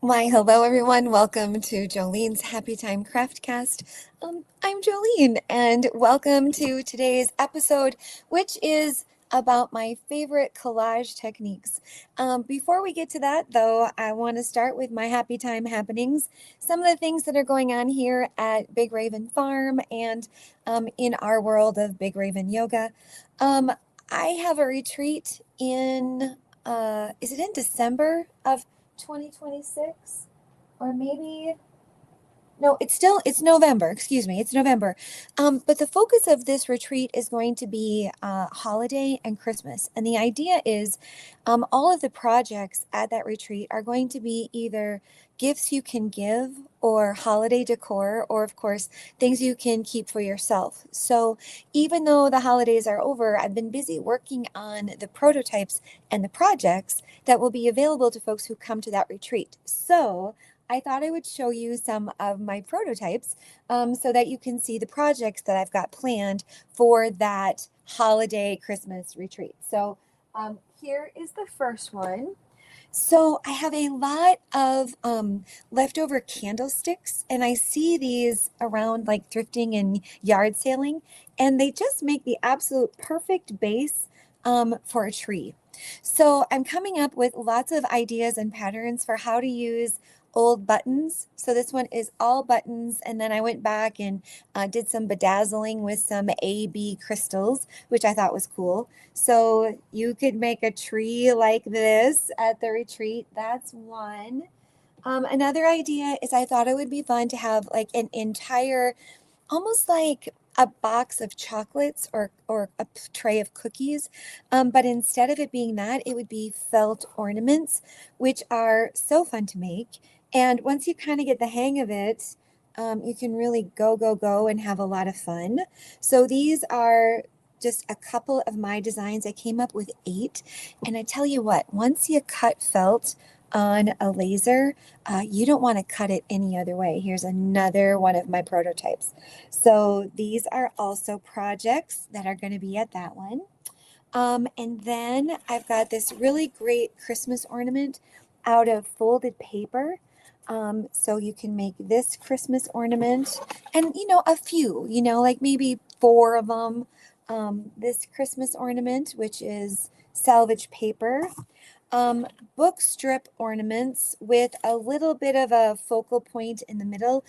Why, hello everyone. Welcome to Jolene's Happy Time Craftcast. I'm Joleen, and welcome to today's episode, which is about my favorite collage techniques. Before we get to that, though, I want to start with my Happy Time happenings, some of the things that are going on here at Big Raven Farm and in our world of Big Raven Yoga. Um, I have a retreat in, is it in December of 2026, or maybe no, it's November, excuse me, it's November. But the focus of this retreat is going to be holiday and Christmas, and the idea is all of the projects at that retreat are going to be either gifts you can give, or holiday decor, or of course things you can keep for yourself. So even though the holidays are over, I've been busy working on the prototypes and the projects that will be available to folks who come to that retreat. So I thought I would show you some of my prototypes so that you can see the projects that I've got planned for that holiday Christmas retreat. So here is the first one. So I have a lot of leftover candlesticks, and I see these around like thrifting and yard sailing, and they just make the absolute perfect base for a tree. So I'm coming up with lots of ideas and patterns for how to use old buttons. So this one is all buttons, and then I went back and did some bedazzling with some AB crystals, which I thought was cool. So you could make a tree like this at the retreat. That's one. Another idea is I thought it would be fun to have like an entire, almost like a box of chocolates or a tray of cookies. But instead of it being that, it would be felt ornaments, which are so fun to make. And once you kind of get the hang of it, you can really go and have a lot of fun. So these are just a couple of my designs. I came up with 8. And I tell you what, once you cut felt on a laser, you don't want to cut it any other way. Here's another one of my prototypes. So these are also projects that are going to be at that one. And then I've got this really great Christmas ornament out of folded paper. So you can make this Christmas ornament and, a few, like maybe 4 of them. This Christmas ornament, which is salvage paper. Book strip ornaments with a little bit of a focal point in the middle.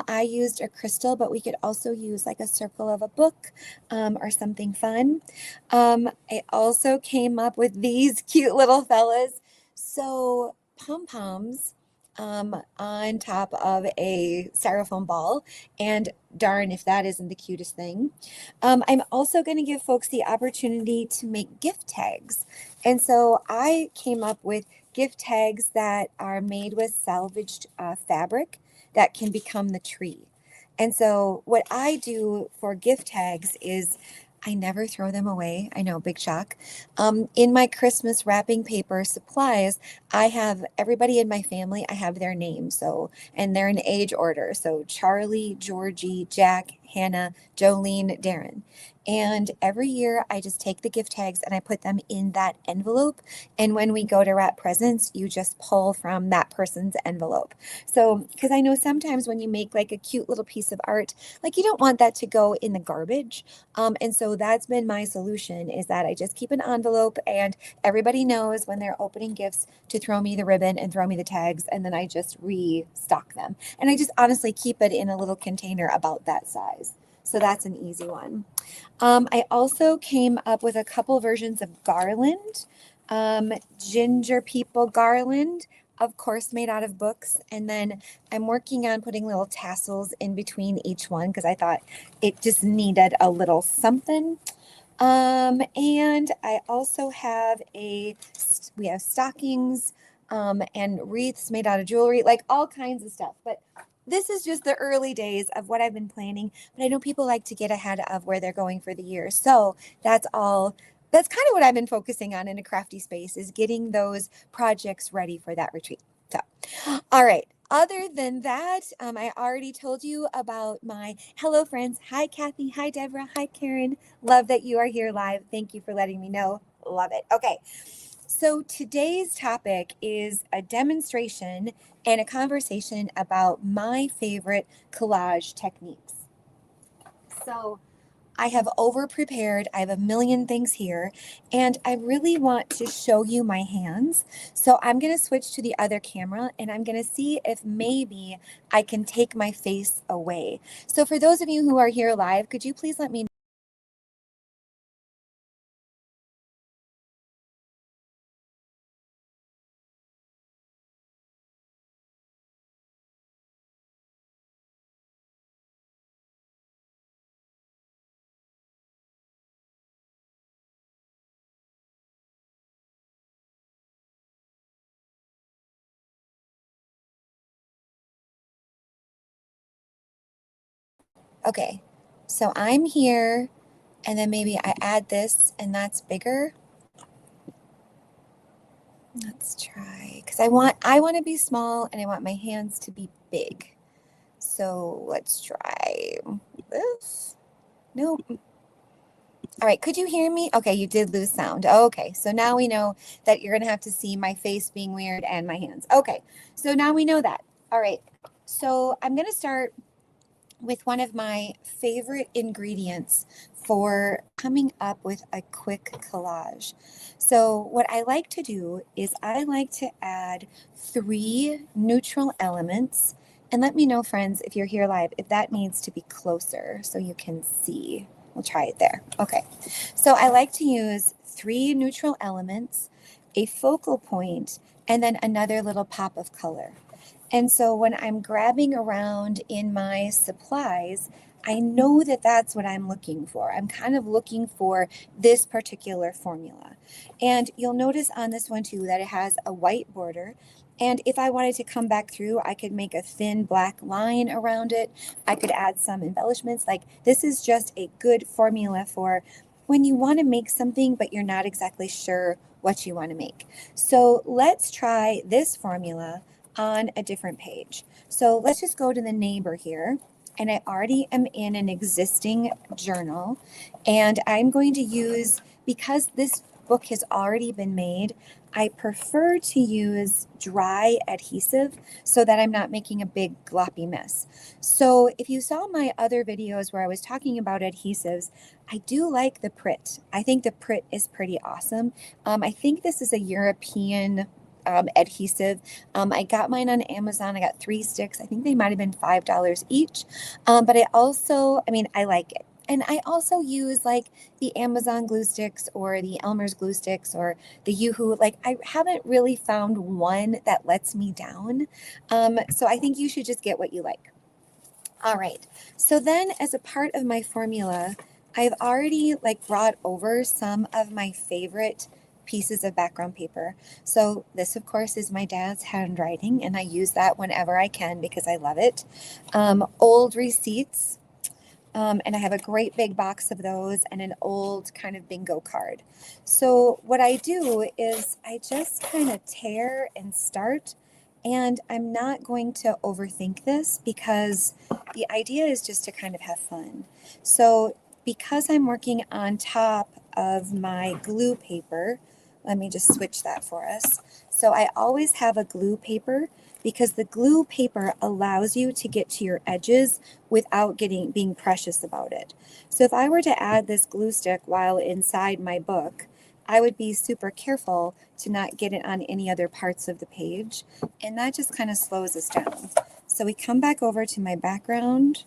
I used a crystal, but we could also use like a circle of a book or something fun. I also came up with these cute little fellas. So pom-poms on top of a styrofoam ball, and darn if that isn't the cutest thing. I'm also going to give folks the opportunity to make gift tags. And so I came up with gift tags that are made with salvaged fabric that can become the tree. And so what I do for gift tags is I never throw them away. I know, big shock. In my Christmas wrapping paper supplies, I have everybody in my family, I have their names. So, and they're in age order. So Charlie, Georgie, Jack, Hannah, Joleen, Darren. And every year I just take the gift tags and I put them in that envelope. And when we go to wrap presents, you just pull from that person's envelope. So, because I know sometimes when you make like a cute little piece of art, like you don't want that to go in the garbage. And so that's been my solution, is that I just keep an envelope and everybody knows when they're opening gifts to throw me the ribbon and throw me the tags, and then I just restock them. And I just honestly keep it in a little container about that size. So that's an easy one. I also came up with a couple versions of garland. Ginger people garland, of course, made out of books. And then I'm working on putting little tassels in between each one because I thought it just needed a little something. And I also have we have stockings and wreaths made out of jewelry, like all kinds of stuff. But this is just the early days of what I've been planning. But I know people like to get ahead of where they're going for the year. So that's all. That's kind of what I've been focusing on in a crafty space, is getting those projects ready for that retreat. So, all right. Other than that, I already told you about my hello friends. Hi, Kathy. Hi, Deborah. Hi, Karen. Love that you are here live. Thank you for letting me know. Love it. Okay. So today's topic is a demonstration and a conversation about my favorite collage techniques. So I have over prepared. I have a million things here, and I really want to show you my hands. So I'm going to switch to the other camera and I'm going to see if maybe I can take my face away. So for those of you who are here live, could you please let me know? Okay, so I'm here, and then maybe I add this and that's bigger. Let's try, because I want to be small and I want my hands to be big. So let's try this. Nope. All right, could you hear me? Okay, you did lose sound. Okay, so now we know that you're gonna have to see my face being weird and my hands. Okay, so now we know that. All right, so I'm gonna start with one of my favorite ingredients for coming up with a quick collage. So what I like to do is I like to add 3 neutral elements. And let me know, friends, if you're here live, if that needs to be closer so you can see. We'll try it there. Okay. So I like to use 3 neutral elements, a focal point, and then another little pop of color. And so when I'm grabbing around in my supplies, I know that that's what I'm looking for. I'm kind of looking for this particular formula. And you'll notice on this one too that it has a white border. And if I wanted to come back through, I could make a thin black line around it. I could add some embellishments. Like this is just a good formula for when you want to make something, but you're not exactly sure what you want to make. So let's try this formula on a different page. So let's just go to the neighbor here. And I already am in an existing journal. And I'm going to use, because this book has already been made, I prefer to use dry adhesive so that I'm not making a big gloppy mess. So if you saw my other videos where I was talking about adhesives, I do like the Prit. I think the Prit is pretty awesome. I think this is a European adhesive. I got mine on Amazon. I got 3 sticks. I think they might have been $5 each. But I like it. And I also use like the Amazon glue sticks or the Elmer's glue sticks or the Yoo-Hoo. Like I haven't really found one that lets me down. So I think you should just get what you like. All right. So then as a part of my formula, I've already like brought over some of my favorite pieces of background paper. So this of course is my dad's handwriting and I use that whenever I can because I love it. Old receipts. And I have a great big box of those and an old kind of bingo card. So what I do is I just kind of tear and start, and I'm not going to overthink this because the idea is just to kind of have fun. So because I'm working on top of my glue paper, let me just switch that for us. So I always have a glue paper because the glue paper allows you to get to your edges without being precious about it. So if I were to add this glue stick while inside my book, I would be super careful to not get it on any other parts of the page. And that just kind of slows us down. So we come back over to my background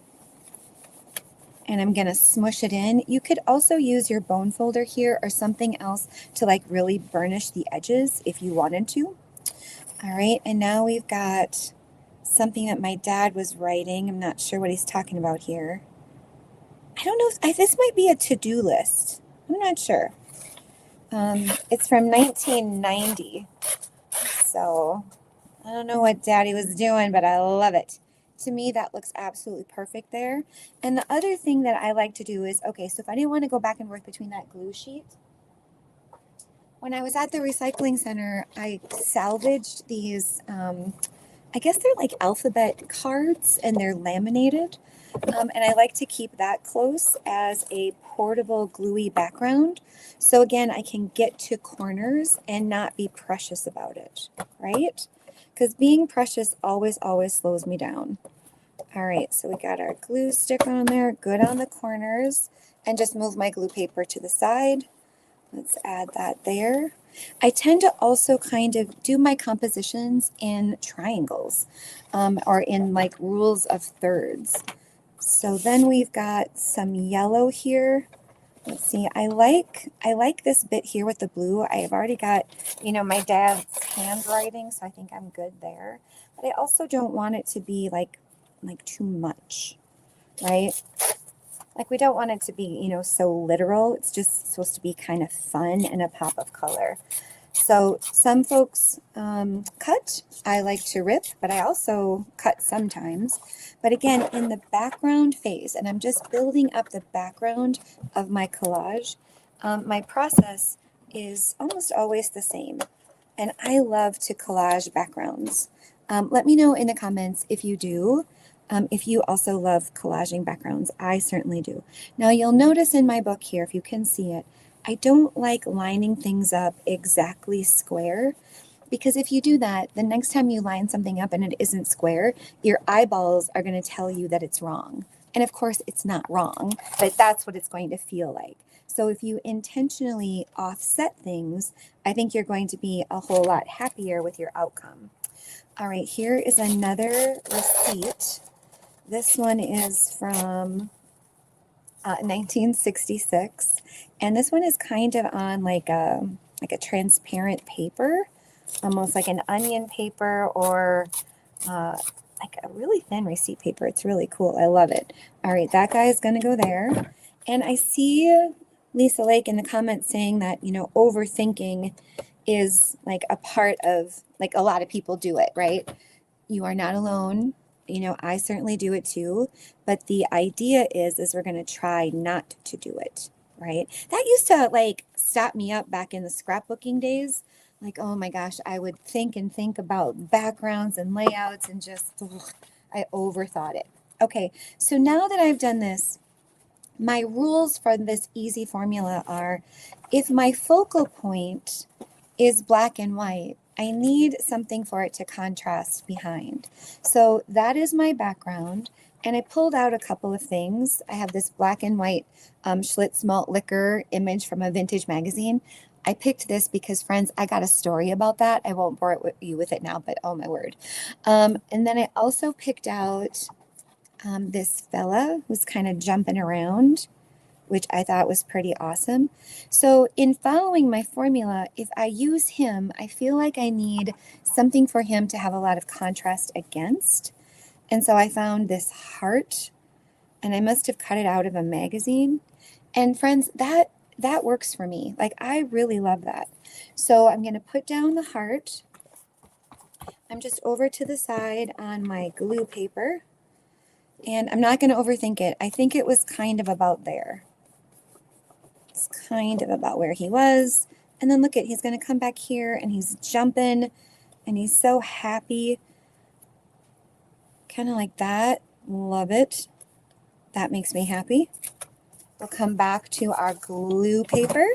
and I'm going to smush it in. You could also use your bone folder here or something else to like really burnish the edges if you wanted to. All right, and now we've got something that my dad was writing. I'm not sure what he's talking about here. I don't know if this might be a to-do list. I'm not sure. It's from 1990. So I don't know what Daddy was doing, but I love it. To me, that looks absolutely perfect there. And the other thing that I like to do is, okay, so if I didn't want to go back and forth between that glue sheet, when I was at the recycling center, I salvaged these, I guess they're like alphabet cards and they're laminated. And I like to keep that close as a portable gluey background. So again, I can get to corners and not be precious about it, right? Because being precious always, always slows me down. All right, so we got our glue stick on there, good on the corners, and just move my glue paper to the side. Let's add that there. I tend to also kind of do my compositions in triangles or in like rules of thirds. So then we've got some yellow here. Let's see, I like this bit here with the blue. I've already got, you know, my dad's handwriting, so I think I'm good there. But I also don't want it to be like too much, right? Like we don't want it to be, you know, so literal. It's just supposed to be kind of fun and a pop of color. So some folks cut. I like to rip, but I also cut sometimes. But again, in the background phase, and I'm just building up the background of my collage, my process is almost always the same. And I love to collage backgrounds. Let me know in the comments if you do. If you also love collaging backgrounds. I certainly do. Now you'll notice in my book here, if you can see it, I don't like lining things up exactly square, because if you do that, the next time you line something up and it isn't square, your eyeballs are going to tell you that it's wrong. And of course it's not wrong, but that's what it's going to feel like. So if you intentionally offset things, I think you're going to be a whole lot happier with your outcome. All right, here is another receipt. This one is from 1966, and this one is kind of on like a transparent paper, almost like an onion paper, or like a really thin receipt paper. It's really cool. I love it. All right, that guy is going to go there. And I see Lisa Lake in the comments saying that, you know, overthinking is like a part of, like, a lot of people do it, right? You are not alone. You know, I certainly do it too. But the idea is we're going to try not to do it, right? That used to like stop me up back in the scrapbooking days. Like, oh my gosh, I would think and think about backgrounds and layouts and just, ugh, I overthought it. Okay, so now that I've done this, my rules for this easy formula are, if my focal point is black and white, I need something for it to contrast behind. So that is my background. And I pulled out a couple of things. I have this black and white Schlitz malt liquor image from a vintage magazine. I picked this because, friends, I got a story about that. I won't bore you with it now, but oh my word. And then I also picked out this fella who's kind of jumping around, which I thought was pretty awesome. So in following my formula, if I use him, I feel like I need something for him to have a lot of contrast against. And so I found this heart, and I must have cut it out of a magazine. And friends, that works for me. Like, I really love that. So I'm going to put down the heart. I'm just over to the side on my glue paper. And I'm not going to overthink it. I think it was kind of about there. It's kind of about where he was. And then look at, he's going to come back here and he's jumping and he's so happy. Kind of like that. Love it. That makes me happy. We'll come back to our glue paper.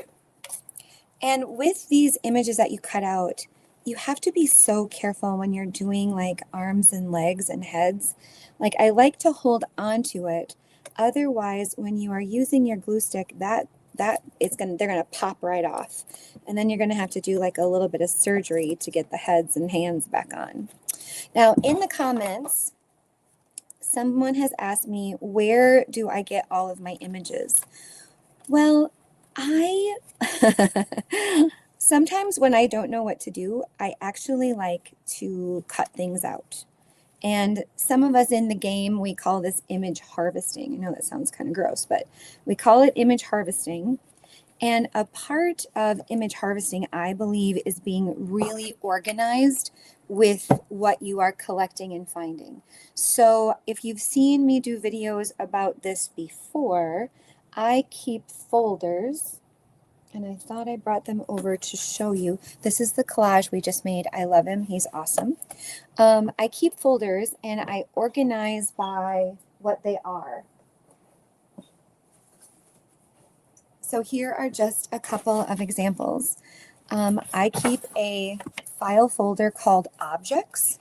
And with these images that you cut out, you have to be so careful when you're doing like arms and legs and heads. Like, I like to hold on to it. Otherwise, when you are using your glue stick, they're gonna pop right off. And then you're gonna have to do like a little bit of surgery to get the heads and hands back on. Now, in the comments, someone has asked me, where do I get all of my images? Well, I sometimes when I don't know what to do, I actually like to cut things out. And some of us in the game, we call this image harvesting. I know that sounds kind of gross, but we call it image harvesting. And a part of image harvesting, I believe, is being really organized with what you are collecting and finding. So if you've seen me do videos about this before, I keep folders, and I thought I brought them over to show you. This is the collage we just made. I love him. He's awesome. I keep folders and I organize by what they are. So here are just a couple of examples. I keep a file folder called Objects,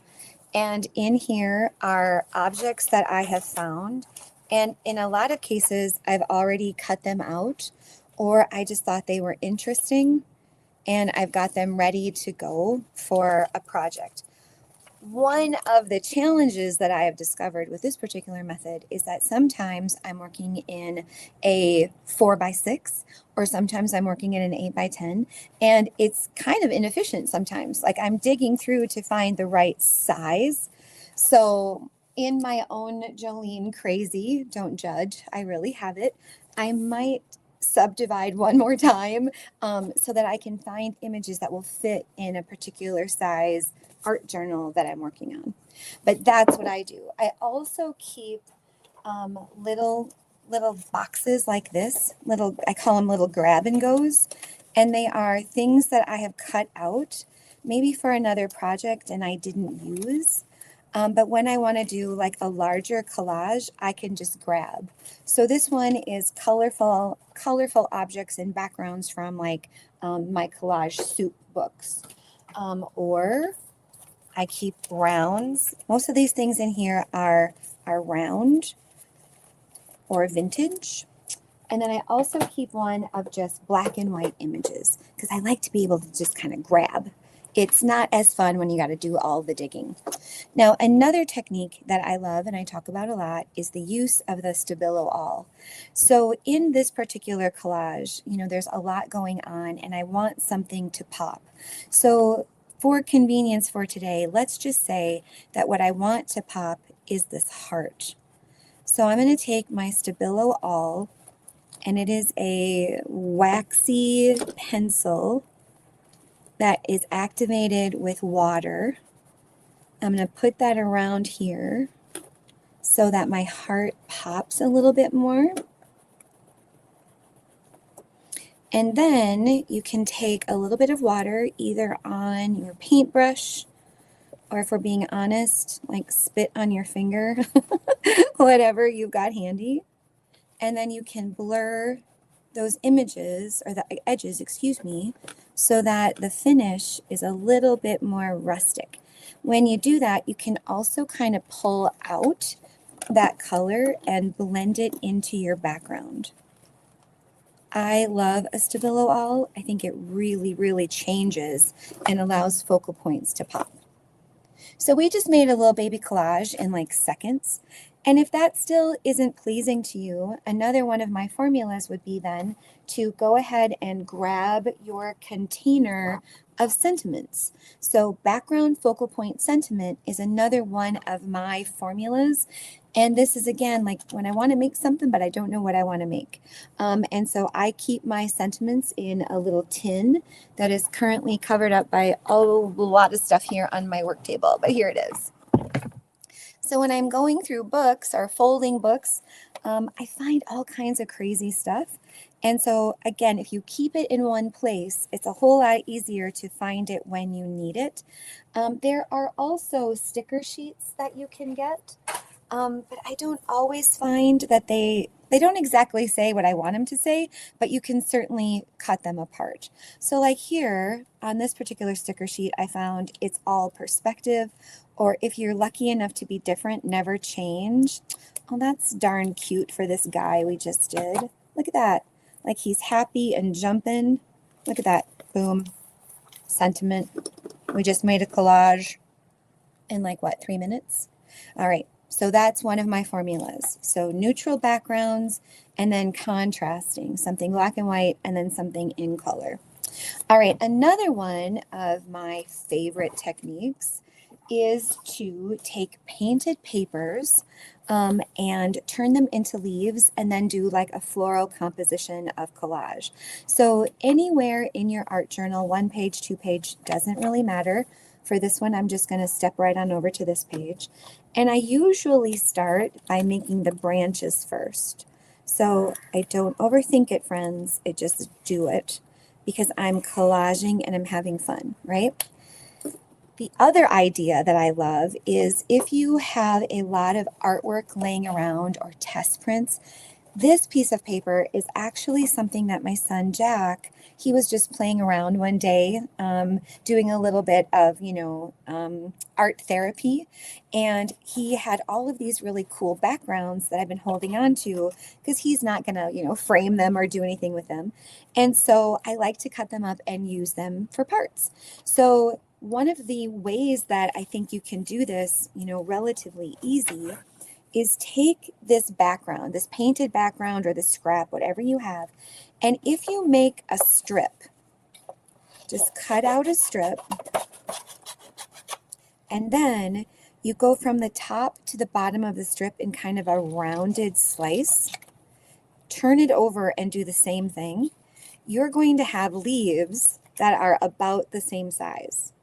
and in here are objects that I have found. And in a lot of cases, I've already cut them out, or I just thought they were interesting, and I've got them ready to go for a project. One of the challenges that I have discovered with this particular method is that sometimes I'm working in a 4x6, or sometimes I'm working in an 8x10, and it's kind of inefficient sometimes. Like I'm digging through to find the right size. So in my own Joleen crazy, don't judge, I really have it, I might subdivide one more time so that I can find images that will fit in a particular size art journal that I'm working on. But that's what I do. I also keep little boxes like this, I call them little grab and goes, and they are things that I have cut out maybe for another project and I didn't use. But when I want to do like a larger collage, I can just grab. So this one is colorful objects and backgrounds from like my collage soup books. Or I keep rounds. Most of these things in here are round or vintage. And then I also keep one of just black and white images because I like to be able to just kind of grab. It's not as fun when you got to do all the digging. Now, another technique that I love and I talk about a lot is the use of the Stabilo awl. So in this particular collage, you know, there's a lot going on and I want something to pop. So for convenience for today, let's just say that what I want to pop is this heart. So I'm going to take my Stabilo awl, and it is a waxy pencil that is activated with water. I'm going to put that around here so that my heart pops a little bit more. And then you can take a little bit of water either on your paintbrush, or if we're being honest, like spit on your finger, whatever you've got handy. And then you can blur those images, or the edges, excuse me, so that the finish is a little bit more rustic. When you do that, you can also kind of pull out that color and blend it into your background. I love a Stabilo awl. I think it really, really changes and allows focal points to pop. So we just made a little baby collage in like seconds. And if that still isn't pleasing to you, another one of my formulas would be then to go ahead and grab your container of sentiments. So background focal point sentiment is another one of my formulas. And this is, again, like when I want to make something, but I don't know what I want to make. And so I keep my sentiments in a little tin that is currently covered up by a lot of stuff here on my work table, but here it is. So when I'm going through books or folding books, I find all kinds of crazy stuff. And so again, if you keep it in one place, it's a whole lot easier to find it when you need it. There are also sticker sheets that you can get, but I don't always find that they don't exactly say what I want them to say, but you can certainly cut them apart. So like here on this particular sticker sheet, I found it's all perspective, or if you're lucky enough to be different, never change. Oh, that's darn cute for this guy we just did. Look at that. Like he's happy and jumping. Look at that. Boom. Sentiment. We just made a collage in like what, 3 minutes? All right. So that's one of my formulas. So neutral backgrounds and then contrasting, something black and white and then something in color. All right, another one of my favorite techniques is to take painted papers and turn them into leaves and then do like a floral composition of collage. So anywhere in your art journal, 1 page, 2 page, doesn't really matter. For this one, I'm just going to step right on over to this page. And I usually start by making the branches first. So I don't overthink it, friends. I just do it because I'm collaging and I'm having fun, right? The other idea that I love is if you have a lot of artwork laying around or test prints, this piece of paper is actually something that my son Jack, he was just playing around one day, doing a little bit of, art therapy. And he had all of these really cool backgrounds that I've been holding on to because he's not going to, frame them or do anything with them. And so I like to cut them up and use them for parts. So one of the ways that I think you can do this, relatively easy is take this background, this painted background or the scrap, whatever you have, and if you make a strip, just cut out a strip, and then you go from the top to the bottom of the strip in kind of a rounded slice, turn it over and do the same thing. You're going to have leaves that are about the same size.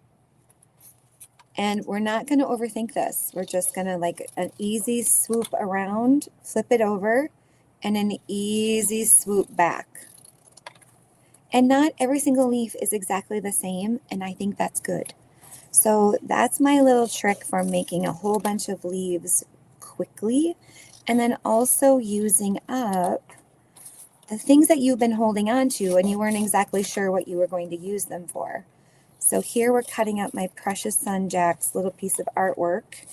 And we're not going to overthink this. We're just going to like an easy swoop around, flip it over, and an easy swoop back. And not every single leaf is exactly the same, and I think that's good. So that's my little trick for making a whole bunch of leaves quickly, and then also using up the things that you've been holding on to and you weren't exactly sure what you were going to use them for. So here we're cutting up my precious son Jack's little piece of artwork,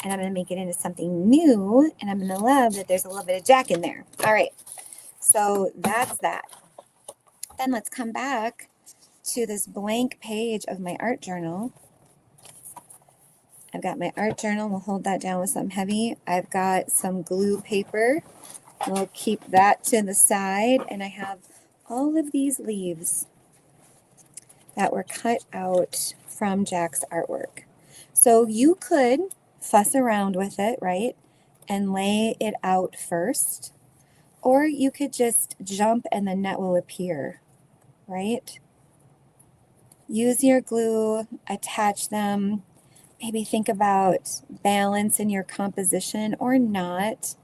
and I'm going to make it into something new, and I'm going to love that there's a little bit of Jack in there. All right, so that's that. Then let's come back to this blank page of my art journal. I've got my art journal. We'll hold that down with something heavy. I've got some glue paper. We'll keep that to the side, and I have all of these leaves that were cut out from Jack's artwork. So you could fuss around with it, right, and lay it out first, or you could just jump and the net will appear, right? Use your glue, attach them, maybe think about balance in your composition or not.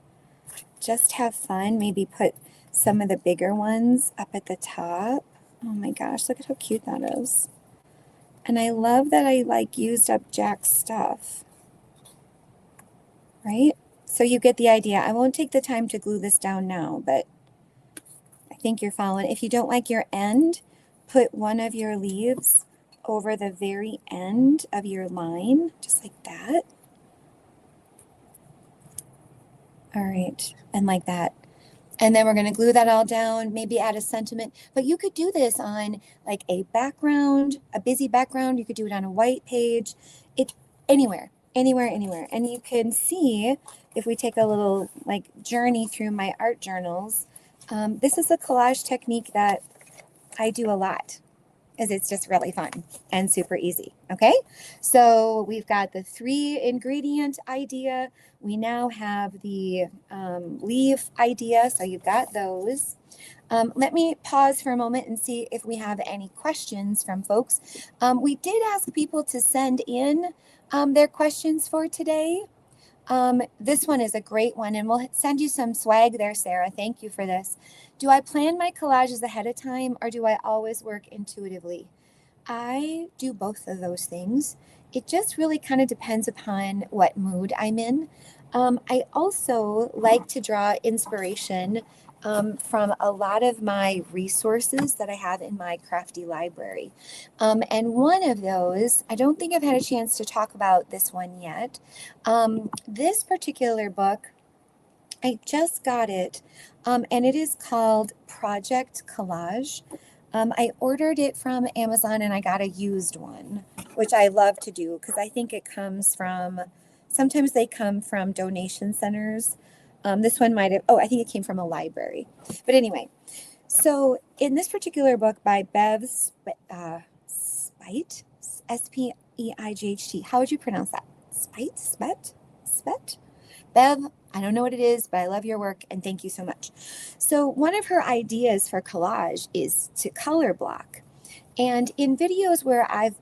Just have fun, maybe put some of the bigger ones up at the top. Oh my gosh, look at how cute that is. And I love that I used up Jack's stuff, right? So you get the idea. I won't take the time to glue this down now, but I think you're following. If you don't like your end, put one of your leaves over the very end of your line, just like that. All right, and like that. And then we're going to glue that all down, maybe add a sentiment. But you could do this on like a background, a busy background. You could do it on a white page. Anywhere. And you can see, if we take a little journey through my art journals, this is a collage technique that I do a lot, because it's just really fun and super easy. Okay, so we've got the 3 ingredient idea. We now have the leaf idea, so you've got those. Let me pause for a moment and see if we have any questions from folks. We did ask people to send in their questions for today. This one is a great one, and we'll send you some swag there, Sarah. Thank you for this. Do I plan my collages ahead of time, or do I always work intuitively? I do both of those things. It just really kind of depends upon what mood I'm in. I also like to draw inspiration from a lot of my resources that I have in my crafty library. And one of those, I don't think I've had a chance to talk about this one yet. This particular book, I just got it, and it is called Project Collage. I ordered it from Amazon, and I got a used one, which I love to do because I think it comes from, sometimes they come from donation centers. This one might have, I think it came from a library. But anyway, so in this particular book by Bev Speight, S-P-E-I-G-H-T, how would you pronounce that? Spet? Bev, I don't know what it is, but I love your work and thank you so much. So one of her ideas for collage is to color block. And in videos where I've,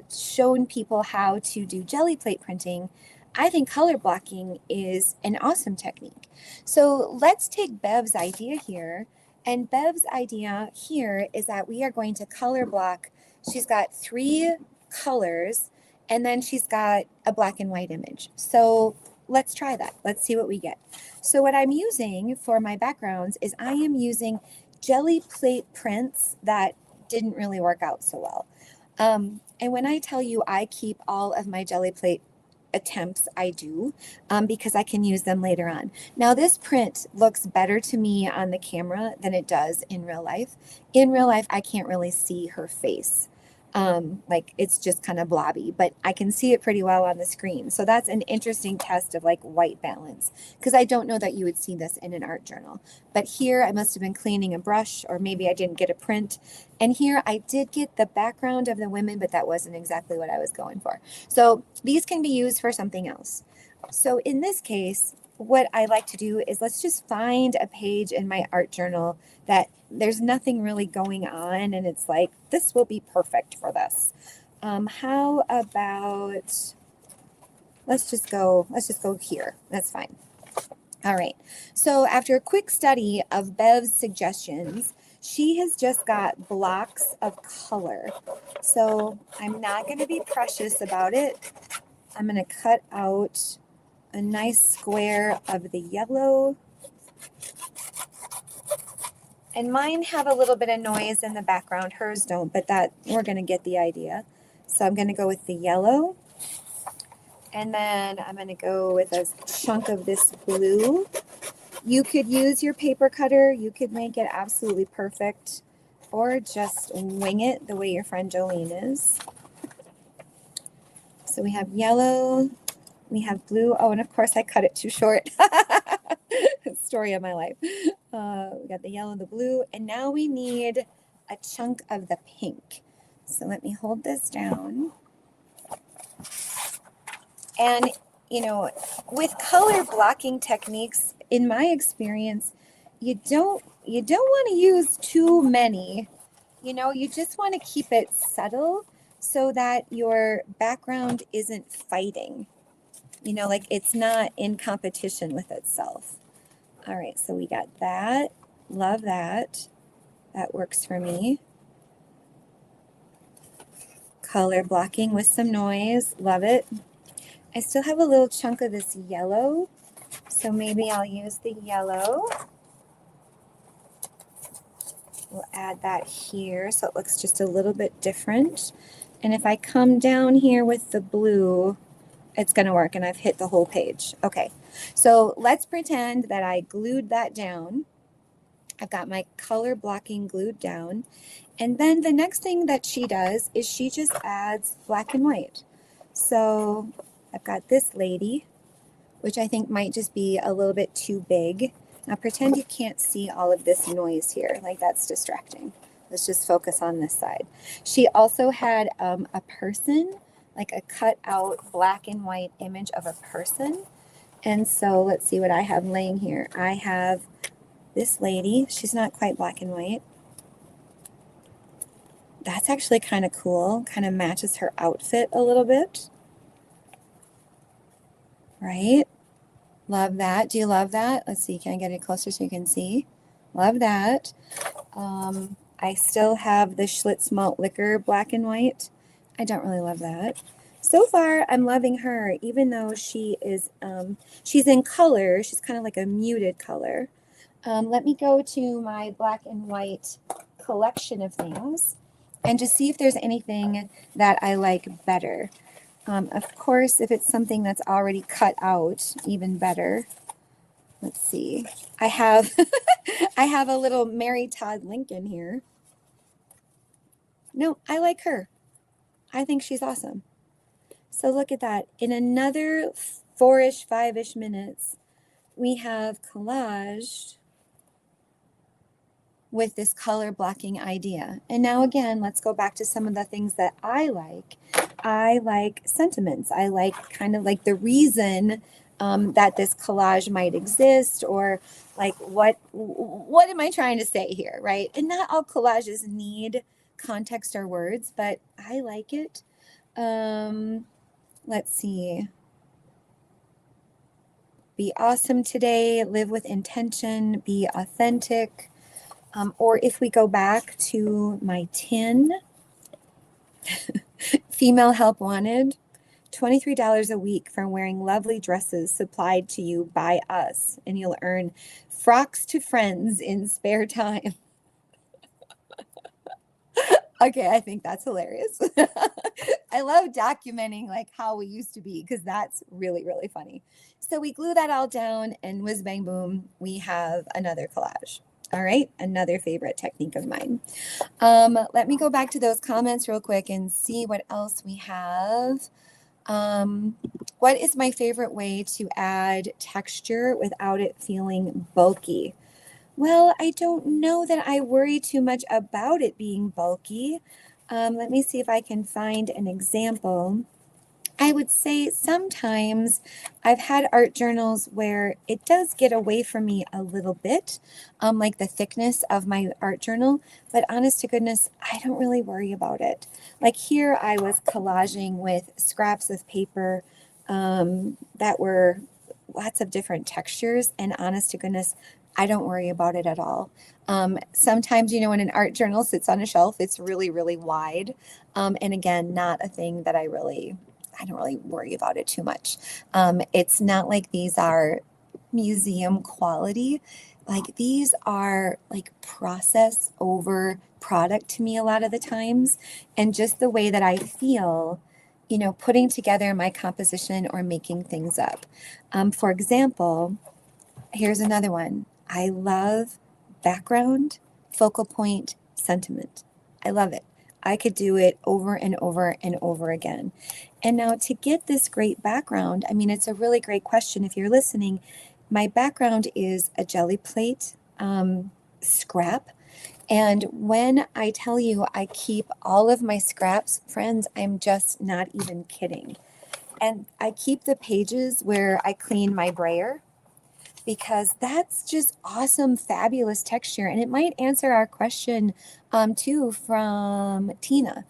shown people how to do jelly plate printing, I think color blocking is an awesome technique. So let's take Bev's idea here. And Bev's idea here is that we are going to color block. She's got 3 colors, and then she's got a black and white image. So let's try that. Let's see what we get. So what I'm using for my backgrounds is I am using jelly plate prints that didn't really work out so well. And when I tell you I keep all of my jelly plate attempts, I do, because I can use them later on. Now, this print looks better to me on the camera than it does in real life. In real life, I can't really see her face. Like it's just kind of blobby, but I can see it pretty well on the screen. So that's an interesting test of like white balance, because I don't know that you would see this in an art journal. But here I must have been cleaning a brush, or maybe I didn't get a print. And here I did get the background of the women, but that wasn't exactly what I was going for. So these can be used for something else. So in this case, what I like to do is let's just find a page in my art journal that there's nothing really going on, and it's like, this will be perfect for this. How about, let's just go here. That's fine. All right. So after a quick study of Bev's suggestions, she has just got blocks of color. So I'm not going to be precious about it. I'm going to cut out a nice square of the yellow. And mine have a little bit of noise in the background. Hers don't, but that we're going to get the idea. So I'm going to go with the yellow. And then I'm going to go with a chunk of this blue. You could use your paper cutter. You could make it absolutely perfect, or just wing it the way your friend Joleen is. So we have yellow. We have blue. Oh, and of course I cut it too short. Story of my life. We got the yellow, the blue, and now we need a chunk of the pink. So let me hold this down. And, you know, with color blocking techniques, in my experience, you don't want to use too many. You know, you just want to keep it subtle so that your background isn't fighting. You know, like it's not in competition with itself. All right, so we got that. Love that. That works for me. Color blocking with some noise. Love it. I still have a little chunk of this yellow, so maybe I'll use the yellow. We'll add that here so it looks just a little bit different. And if I come down here with the blue, it's going to work, and I've hit the whole page. Okay, so let's pretend that I glued that down. I've got my color blocking glued down. And then the next thing that she does is she just adds black and white. So I've got this lady, which I think might just be a little bit too big. Now pretend you can't see all of this noise here, like that's distracting. Let's just focus on this side. She also had a person, like a cut out black and white image of a person. And so let's see what I have laying here. I have this lady. She's not quite black and white. That's actually kind of cool. Kind of matches her outfit a little bit. Right? Love that. Do you love that? Let's see. Can I get it closer so you can see? Love that. I still have the Schlitz malt liquor black and white. I don't really love that. So far, I'm loving her, even though she is, she's in color. She's kind of like a muted color. Let me go to my black and white collection of things and just see if there's anything that I like better. Of course, if it's something that's already cut out, even better. Let's see. I have I have a little Mary Todd Lincoln here. No, I like her. I think she's awesome. So look at that. In another 4-ish, 5-ish minutes, we have collage with this color blocking idea. And now again, let's go back to some of the things that I like. I like sentiments. I like kind of like the reason that this collage might exist, or like what am I trying to say here, right? And not all collages need context or words, but I like it. Let's see. Be awesome today, live with intention, be authentic. Or if we go back to my tin, Female help wanted. $23 a week for wearing lovely dresses supplied to you by us, and you'll earn frocks to friends in spare time. Okay, I think that's hilarious. I love documenting like how we used to be because that's really, really funny. So we glue that all down and whiz bang boom, we have another collage. All right, another favorite technique of mine. Let me go back to those comments real quick and see what else we have. What is my favorite way to add texture without it feeling bulky? Well, I don't know that I worry too much about it being bulky. Let me see if I can find an example. I would say sometimes I've had art journals where it does get away from me a little bit, like the thickness of my art journal, but honest to goodness, I don't really worry about it. Like here I was collaging with scraps of paper that were lots of different textures, and honest to goodness, I don't worry about it at all. Sometimes, when an art journal sits on a shelf, it's really, really wide. And again, not a thing that I don't really worry about it too much. It's not like these are museum quality. Like these are like process over product to me a lot of the times. And just the way that I feel, putting together my composition or making things up. For example, here's another one. I love background, focal point, sentiment. I love it. I could do it over and over and over again. And now to get this great background, it's a really great question. If you're listening, my background is a jelly plate scrap. And when I tell you I keep all of my scraps, friends, I'm just not even kidding. And I keep the pages where I clean my brayer, because that's just awesome, fabulous texture. And it might answer our question too from Tina.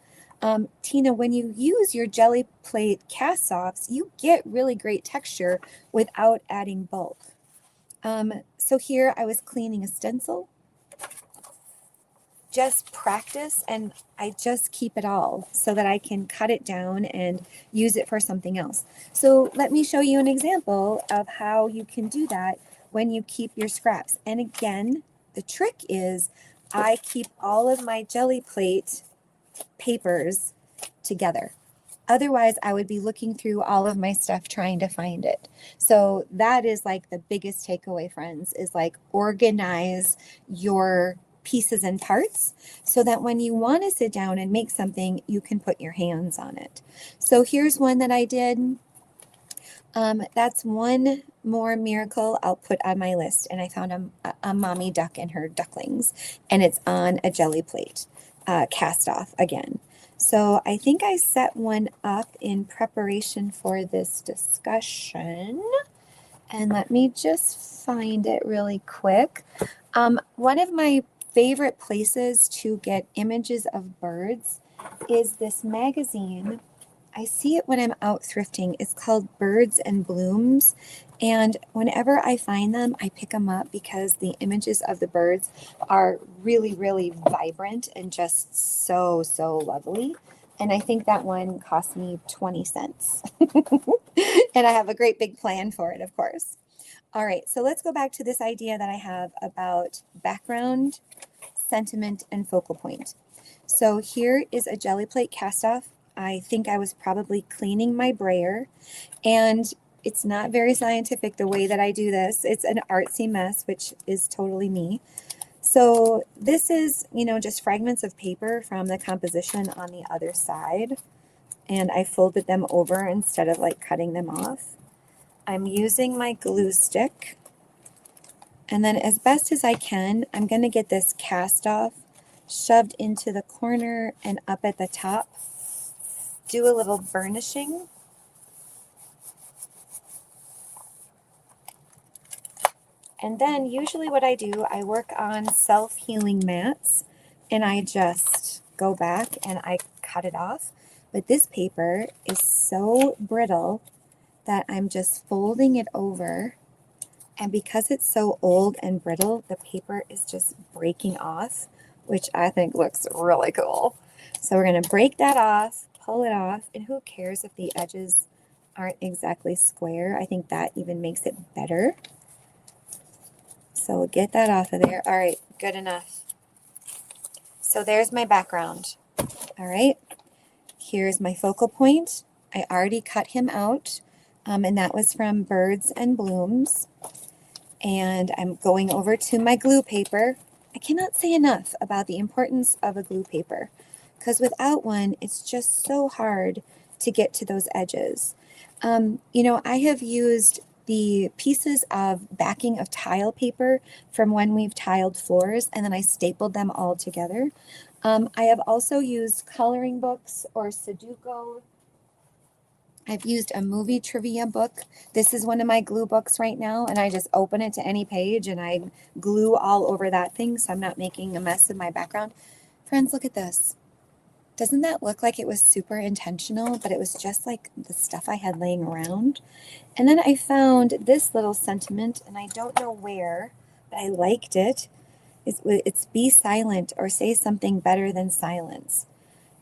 Tina, when you use your jelly plate cast-offs, you get really great texture without adding bulk. So here I was cleaning a stencil. Just practice, and I just keep it all so that I can cut it down and use it for something else. So let me show you an example of how you can do that when you keep your scraps. And again, the trick is I keep all of my jelly plate papers together. Otherwise, I would be looking through all of my stuff trying to find it. So that is like the biggest takeaway, friends, is like organize your pieces and parts so that when you want to sit down and make something, you can put your hands on it. So here's one that I did. That's one more miracle I'll put on my list. And I found a mommy duck and her ducklings, and it's on a jelly plate, cast off again. So I think I set one up in preparation for this discussion. And let me just find it really quick. One of my favorite places to get images of birds is this magazine. I see it when I'm out thrifting. It's called Birds and Blooms. And whenever I find them, I pick them up because the images of the birds are really, really vibrant and just so, so lovely. And I think that one cost me 20 cents. And I have a great big plan for it, of course. All right, so let's go back to this idea that I have about background, sentiment, and focal point. So here is a jelly plate cast off. I think I was probably cleaning my brayer, and it's not very scientific the way that I do this. It's an artsy mess, which is totally me. So this is, just fragments of paper from the composition on the other side, and I folded them over instead of like cutting them off. I'm using my glue stick, and then as best as I can, I'm going to get this cast off shoved into the corner and up at the top. Do a little burnishing. And then usually what I do, I work on self-healing mats, and I just go back and I cut it off. But this paper is so brittle that I'm just folding it over. And because it's so old and brittle, the paper is just breaking off, which I think looks really cool. So we're going to break that off, pull it off. And who cares if the edges aren't exactly square? I think that even makes it better. So we'll get that off of there. All right, good enough. So there's my background. All right, here's my focal point. I already cut him out, and that was from Birds and Blooms. And I'm going over to my glue paper. I cannot say enough about the importance of a glue paper, because without one, it's just so hard to get to those edges. You know, I have used the pieces of backing of tile paper from when we've tiled floors, and then I stapled them all together. I have also used coloring books or Sudoku. I've used a movie trivia book. This is one of my glue books right now, and I just open it to any page and I glue all over that thing so I'm not making a mess of my background. Friends, look at this. Doesn't that look like it was super intentional, but it was just like the stuff I had laying around? And then I found this little sentiment, and I don't know where, but I liked it. It's be silent or say something better than silence.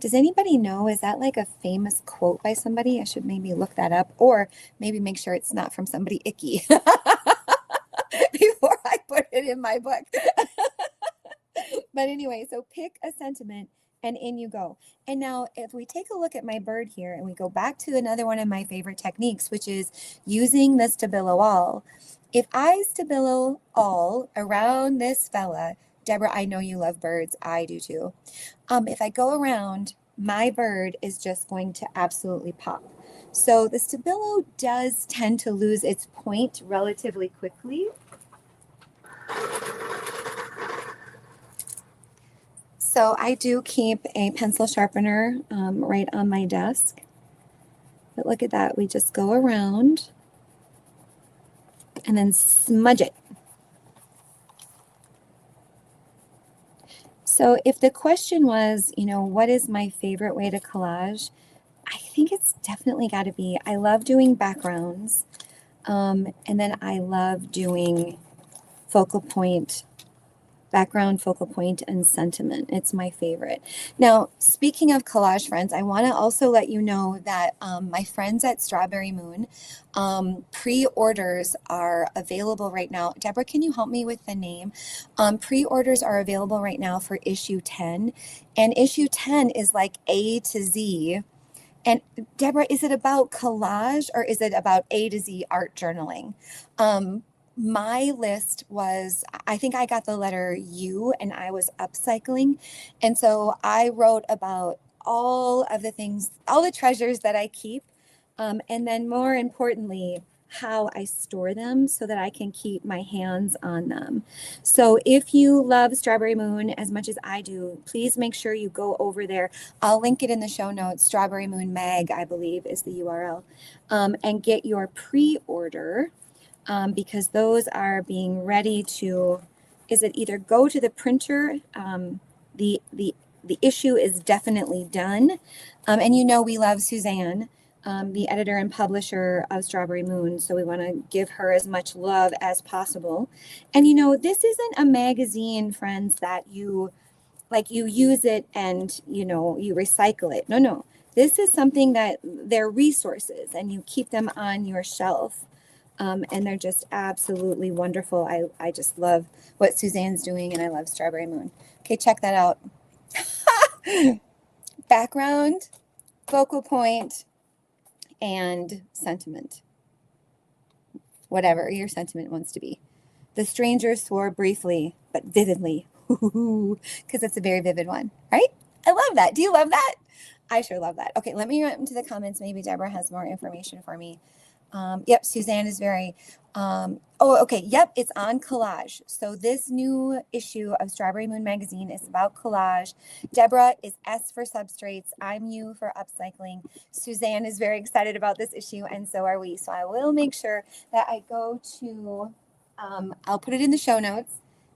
Does anybody know, is that like a famous quote by somebody? I should maybe look that up, or maybe make sure it's not from somebody icky before I put it in my book. But anyway, so pick a sentiment and in you go. And now if we take a look at my bird here and we go back to another one of my favorite techniques, which is using the Stabilo all. If I Stabilo all around this fella, Deborah, I know you love birds. I do too. If I go around, my bird is just going to absolutely pop. So the Stabilo does tend to lose its point relatively quickly. So I do keep a pencil sharpener right on my desk. But look at that. We just go around and then smudge it. So if the question was, you know, what is my favorite way to collage? I think it's definitely got to be, I love doing backgrounds. And then I love doing focal point, background, focal point, and sentiment. It's my favorite. Now, speaking of collage, friends, I want to also let you know that my friends at Strawberry Moon, pre-orders are available right now. Deborah, can you help me with the name? Pre-orders are available right now for issue 10. And issue 10 is like A to Z. And Deborah, is it about collage or is it about A to Z art journaling? My list was, I think I got the letter U and I was upcycling. And so I wrote about all of the things, all the treasures that I keep. And then more importantly, how I store them so that I can keep my hands on them. So if you love Strawberry Moon as much as I do, please make sure you go over there. I'll link it in the show notes. Strawberry Moon Mag, I believe, is the URL. And get your pre-order. Because those are being ready to, is it either go to the printer, the issue is definitely done, and you know we love Suzanne, the editor and publisher of Strawberry Moon, so we want to give her as much love as possible. And you know, this isn't a magazine, friends, that you use it and you know you recycle it. No, this is something that they're resources and you keep them on your shelf. And they're just absolutely wonderful. I just love what Suzanne's doing, and I love Strawberry Moon. Okay, check that out. Background, focal point, and sentiment. Whatever your sentiment wants to be. The stranger swore briefly, but vividly. Because it's a very vivid one, right? I love that. Do you love that? I sure love that. Okay, let me run into the comments. Maybe Deborah has more information for me. Yep, Suzanne is very, okay, yep, it's on collage. So this new issue of Strawberry Moon magazine is about collage. Deborah is S for substrates. I'm U for upcycling. Suzanne is very excited about this issue, and so are we. So I will make sure that I go to, I'll put it in the show notes.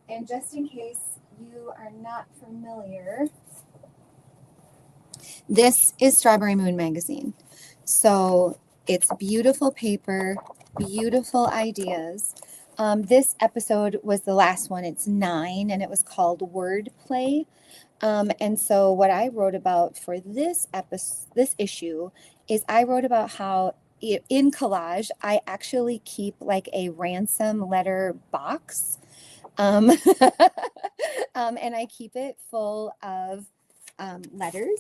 And just in case you are not familiar, this is Strawberry Moon magazine. So it's beautiful paper, beautiful ideas. This episode was the last one. It's 9, and it was called Wordplay. And so what I wrote about for this this issue is I wrote about how in Collage, I actually keep like a ransom letter box. Um, and I keep it full of letters.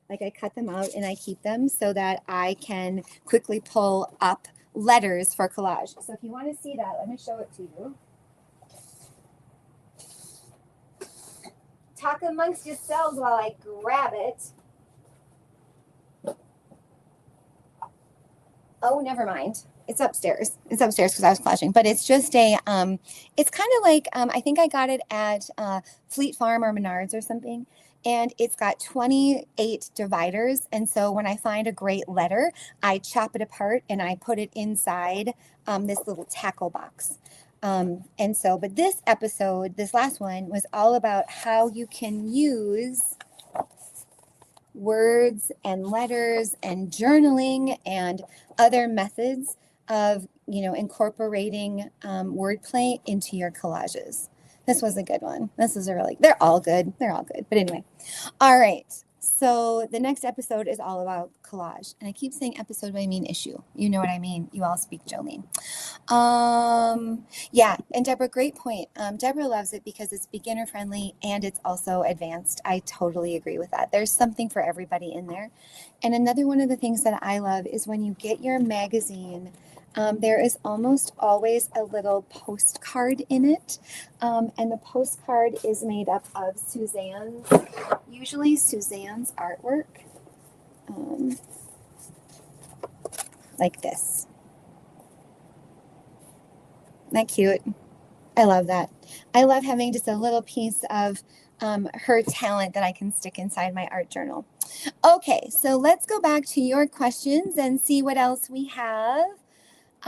Like I cut them out and I keep them so that I can quickly pull up letters for collage. So if you want to see that, let me show it to you. Talk amongst yourselves while I grab it. Oh, never mind. It's upstairs. It's upstairs because I was flashing. But it's just a, it's kind of like, I think I got it at Fleet Farm or Menards or something. And it's got 28 dividers. And so when I find a great letter, I chop it apart and I put it inside this little tackle box. And so, but this episode, this last one, was all about how you can use words and letters and journaling and other methods of, you know, incorporating wordplay into your collages. This was a good one. This is a really, they're all good. They're all good. But anyway, all right. So the next episode is all about collage. And I keep saying episode, but I mean issue. You know what I mean. You all speak Jolene. Yeah, and Deborah, great point. Deborah loves it because it's beginner friendly and it's also advanced. I totally agree with that. There's something for everybody in there. And another one of the things that I love is when you get your magazine, there is almost always a little postcard in it. And the postcard is made up of usually Suzanne's artwork, like this. Isn't that cute? I love that. I love having just a little piece of her talent that I can stick inside my art journal. Okay, so let's go back to your questions and see what else we have.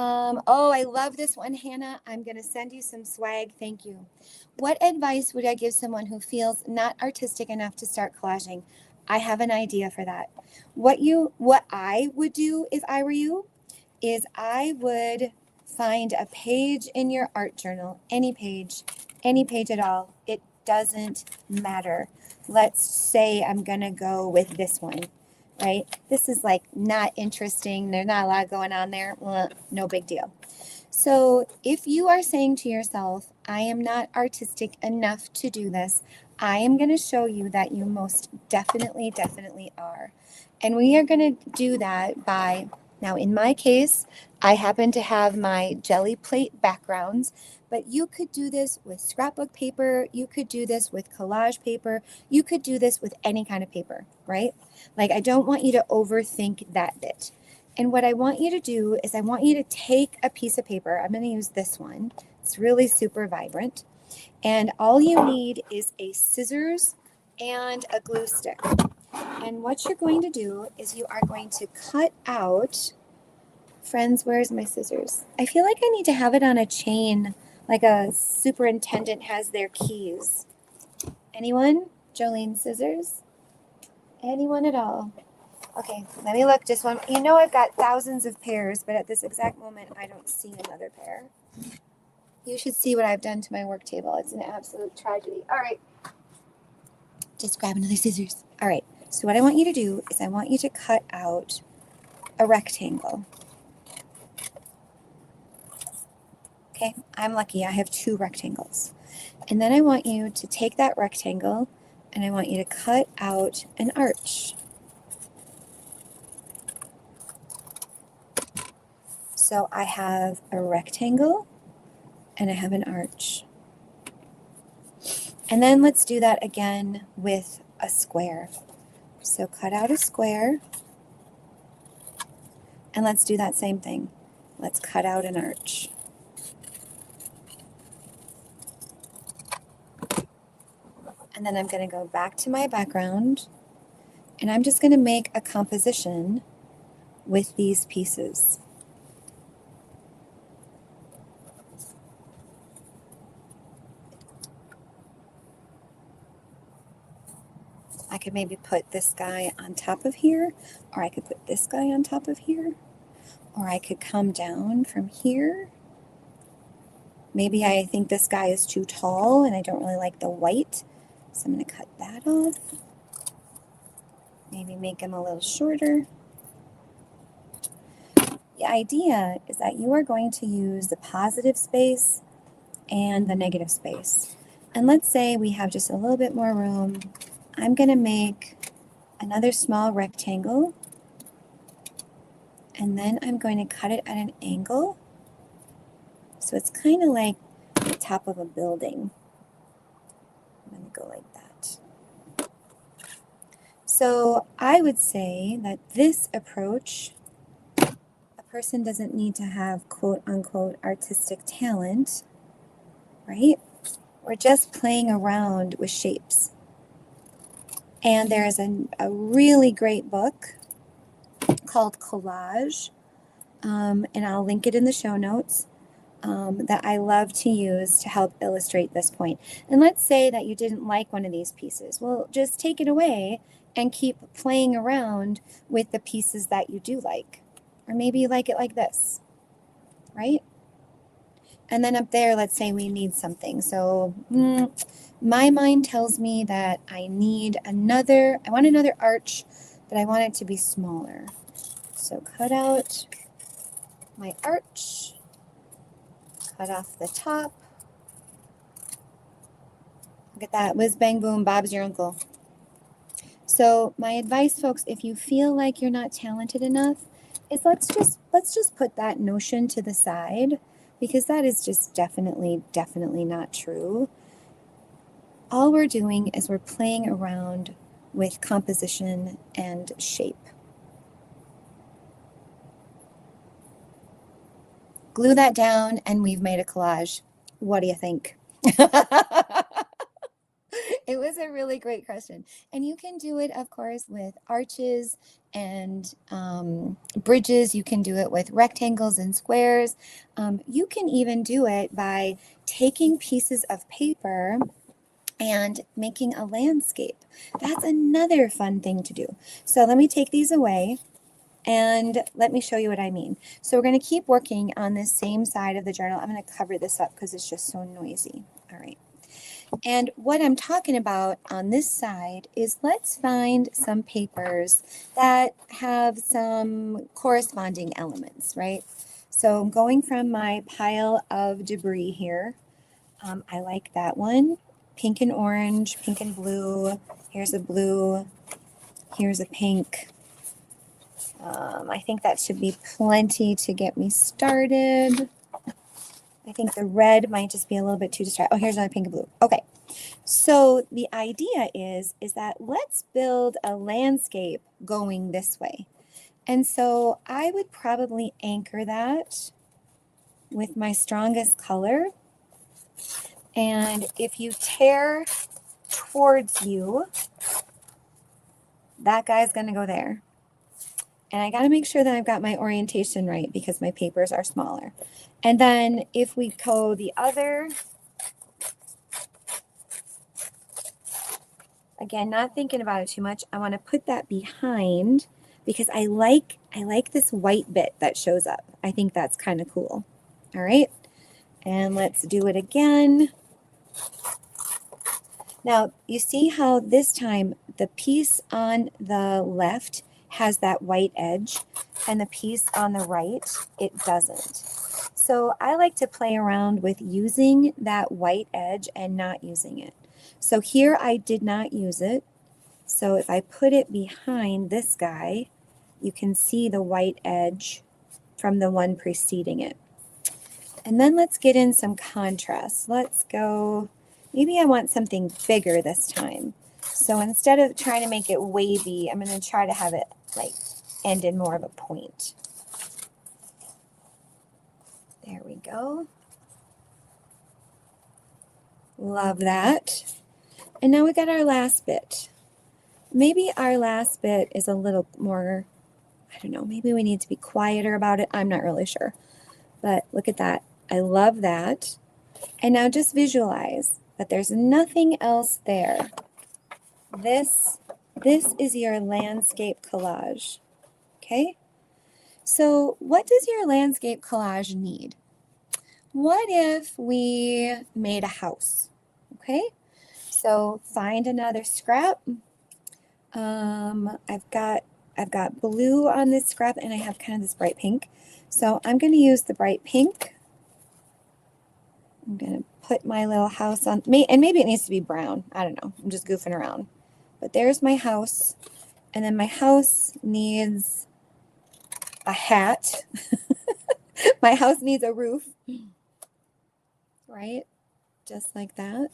Oh, I love this one, Hannah. I'm going to send you some swag. Thank you. What advice would I give someone who feels not artistic enough to start collaging? I have an idea for that. What I would do if I were you is I would find a page in your art journal, any page at all. It doesn't matter. Let's say I'm going to go with this one, right? This is like not interesting. There's not a lot going on there. No big deal. So if you are saying to yourself, I am not artistic enough to do this, I am going to show you that you most definitely are. And we are going to do that by, now in my case, I happen to have my jelly plate backgrounds, but you could do this with scrapbook paper. You could do this with collage paper. You could do this with any kind of paper, right? Like, I don't want you to overthink that bit. And what I want you to do is I want you to take a piece of paper. I'm going to use this one. It's really super vibrant. And all you need is a scissors and a glue stick. And what you're going to do is you are going to cut out, friends, where's my scissors? I feel like I need to have it on a chain, like a superintendent has their keys. Anyone? Jolene, scissors? Anyone at all? Okay, let me look. Just one. You know I've got thousands of pairs, but at this exact moment, I don't see another pair. You should see what I've done to my work table. It's an absolute tragedy. All right. Just grab another scissors. All right. So what I want you to do is I want you to cut out a rectangle. Okay, I'm lucky. I have 2 rectangles. And then I want you to take that rectangle and I want you to cut out an arch. So I have a rectangle and I have an arch. And then let's do that again with a square. So cut out a square and let's do that same thing. Let's cut out an arch. And then I'm going to go back to my background and I'm just going to make a composition with these pieces. I could maybe put this guy on top of here, or I could put this guy on top of here, or I could come down from here. Maybe I think this guy is too tall and I don't really like the white, So I'm going to cut that off. Maybe make them a little shorter. The idea is that you are going to use the positive space and the negative space. And let's say we have just a little bit more room. I'm going to make another small rectangle, and then I'm going to cut it at an angle. So it's kind of like the top of a building. I'm going to go like that. So I would say that this approach, a person doesn't need to have quote unquote artistic talent, right? We're just playing around with shapes. And there's a really great book called Collage, and I'll link it in the show notes, that I love to use to help illustrate this point. And let's say that you didn't like one of these pieces. Well, just take it away and keep playing around with the pieces that you do like. Or maybe you like it like this, right? And then up there, let's say we need something. So my mind tells me that I want another arch, but I want it to be smaller. So cut out my arch, cut off the top. Look at that, whiz bang boom, Bob's your uncle. So my advice, folks, if you feel like you're not talented enough, is let's just put that notion to the side, because that is just definitely not true. All we're doing is we're playing around with composition and shape. Glue that down and we've made a collage. What do you think? It was a really great question. And you can do it, of course, with arches and bridges. You can do it with rectangles and squares. You can even do it by taking pieces of paper and making a landscape. That's another fun thing to do. So let me take these away and let me show you what I mean. So we're going to keep working on this same side of the journal. I'm going to cover this up because it's just so noisy. All right. And what I'm talking about on this side is, let's find some papers that have some corresponding elements, right? So I'm going from my pile of debris here. I like that one. Pink and orange, pink and blue. Here's a blue. Here's a pink. I think that should be plenty to get me started. I think the red might just be a little bit too distracting. Oh, here's another pink and blue. Okay. So the idea is that let's build a landscape going this way. And so I would probably anchor that with my strongest color. And if you tear towards you, that guy's going to go there. And I got to make sure that I've got my orientation right because my papers are smaller. And then if we go the other, again, not thinking about it too much, I want to put that behind because I like this white bit that shows up. I think that's kind of cool. All right. And let's do it again. Now, you see how this time the piece on the left has that white edge and the piece on the right, it doesn't. So I like to play around with using that white edge and not using it. So here I did not use it. So if I put it behind this guy, you can see the white edge from the one preceding it. And then let's get in some contrast. Let's go, maybe I want something bigger this time. So instead of trying to make it wavy, I'm going to try to have it like end in more of a point. There we go. Love that. And now we got our last bit. Maybe our last bit is a little more, I don't know, maybe we need to be quieter about it. I'm not really sure. But look at that. I love that. And now just visualize that there's nothing else there. This is your landscape collage. Okay? So what does your landscape collage need? What if we made a house? Okay? So find another scrap. I've got blue on this scrap, and I have kind of this bright pink. So I'm going to use the bright pink. I'm going to put my little house on, and maybe it needs to be brown. I don't know. I'm just goofing around. But there's my house. And then my house needs a hat. My house needs a roof. Right? Just like that.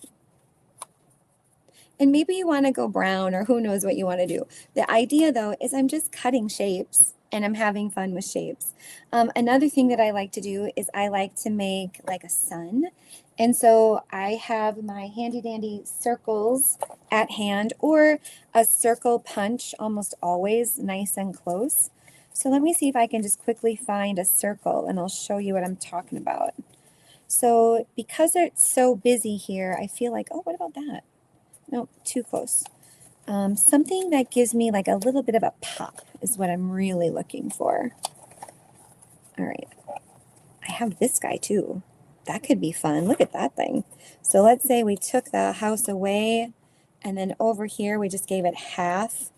And maybe you want to go brown, or who knows what you want to do. The idea, though, is I'm just cutting shapes and I'm having fun with shapes. Another thing that I like to do is I like to make like a sun. And so I have my handy dandy circles at hand, or a circle punch, almost always nice and close. So let me see if I can just quickly find a circle, and I'll show you what I'm talking about. So because it's so busy here, I feel like, oh, what about that? No, too close. Something that gives me like a little bit of a pop is what I'm really looking for. All right. I have this guy too. That could be fun. Look at that thing. So let's say we took the house away, and then over here we just gave it half,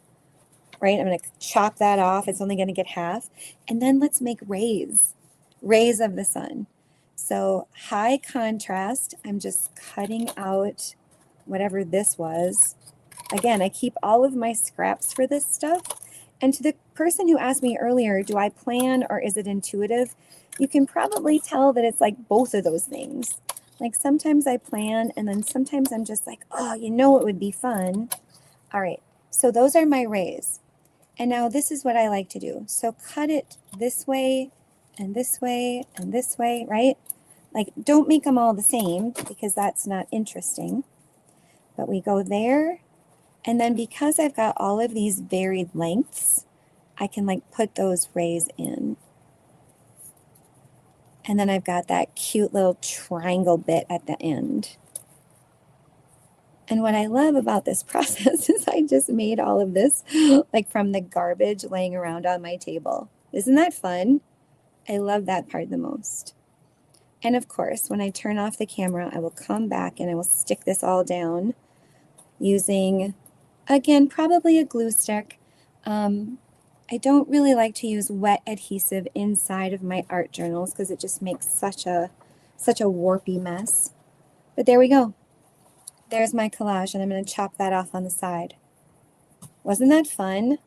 right? I'm going to chop that off. It's only going to get half. And then let's make rays of the sun. So high contrast. I'm just cutting out whatever this was. Again, I keep all of my scraps for this stuff. And to the person who asked me earlier, do I plan or is it intuitive? You can probably tell that it's like both of those things. Like sometimes I plan, and then sometimes I'm just like, oh, you know, it would be fun. All right, so those are my rays. And now this is what I like to do. So cut it this way and this way and this way, right? Like don't make them all the same because that's not interesting. But we go there, and then because I've got all of these varied lengths, I can like put those rays in. And then I've got that cute little triangle bit at the end. And what I love about this process is I just made all of this like from the garbage laying around on my table. Isn't that fun? I love that part the most. And of course, when I turn off the camera, I will come back and I will stick this all down using, again, probably a glue stick. I don't really like to use wet adhesive inside of my art journals because it just makes such a warpy mess. But there we go. There's my collage, and I'm going to chop that off on the side. Wasn't that fun?